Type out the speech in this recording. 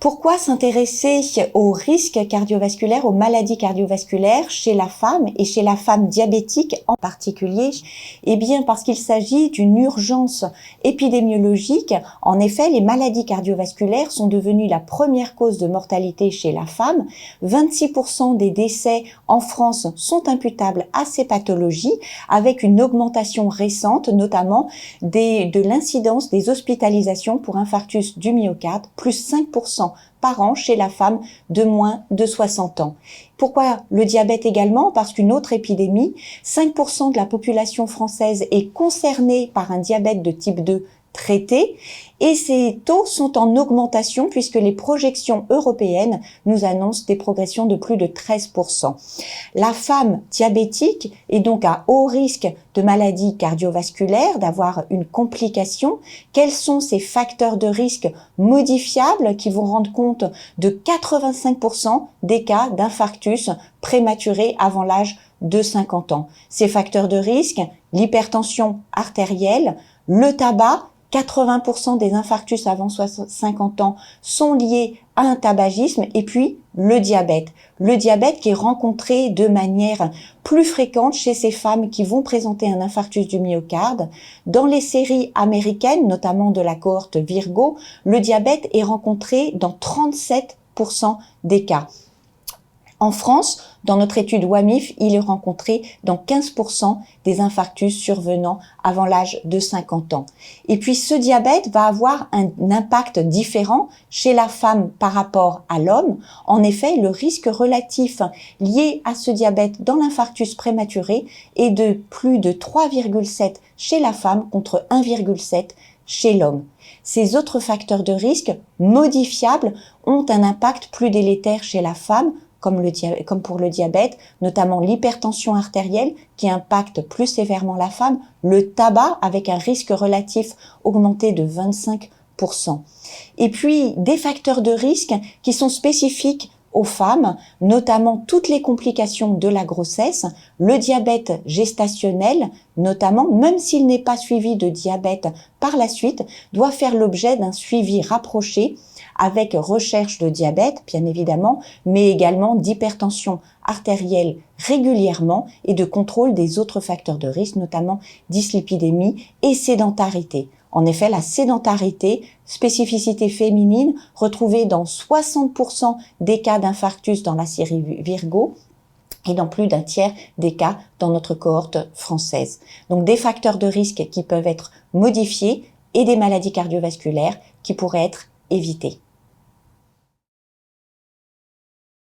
Pourquoi s'intéresser aux risques cardiovasculaires, aux maladies cardiovasculaires chez la femme et chez la femme diabétique en particulier? Eh bien, parce qu'il s'agit d'une urgence épidémiologique. En effet, les maladies cardiovasculaires sont devenues la première cause de mortalité chez la femme. 26% des décès en France sont imputables à ces pathologies, avec une augmentation récente, notamment de l'incidence des hospitalisations pour infarctus du myocarde, plus 5% par an chez la femme de moins de 60 ans. Pourquoi le diabète également? Parce qu'une autre épidémie, 5% de la population française est concernée par un diabète de type 2 traité, et ces taux sont en augmentation puisque les projections européennes nous annoncent des progressions de plus de 13%. La femme diabétique est donc à haut risque de maladies cardiovasculaires, d'avoir une complication. Quels sont ces facteurs de risque modifiables qui vont rendre compte de 85% des cas d'infarctus prématuré avant l'âge de 50 ans? Ces facteurs de risque, l'hypertension artérielle, le tabac. 80% des infarctus avant 50 ans sont liés à un tabagisme, et puis le diabète. Le diabète qui est rencontré de manière plus fréquente chez ces femmes qui vont présenter un infarctus du myocarde. Dans les séries américaines, notamment de la cohorte Virgo, le diabète est rencontré dans 37% des cas. En France, dans notre étude WAMIF, il est rencontré dans 15% des infarctus survenant avant l'âge de 50 ans. Et puis ce diabète va avoir un impact différent chez la femme par rapport à l'homme. En effet, le risque relatif lié à ce diabète dans l'infarctus prématuré est de plus de 3,7 chez la femme contre 1,7 chez l'homme. Ces autres facteurs de risque modifiables ont un impact plus délétère chez la femme, comme pour le diabète, notamment l'hypertension artérielle qui impacte plus sévèrement la femme, le tabac avec un risque relatif augmenté de 25%. Et puis des facteurs de risque qui sont spécifiques aux femmes, notamment toutes les complications de la grossesse, le diabète gestationnel, notamment, même s'il n'est pas suivi de diabète par la suite, doit faire l'objet d'un suivi rapproché avec recherche de diabète, bien évidemment, mais également d'hypertension artérielle régulièrement et de contrôle des autres facteurs de risque, notamment dyslipidémie et sédentarité. En effet, la sédentarité, spécificité féminine, retrouvée dans 60% des cas d'infarctus dans la série Virgo et dans plus d'un tiers des cas dans notre cohorte française. Donc des facteurs de risque qui peuvent être modifiés et des maladies cardiovasculaires qui pourraient être évitées.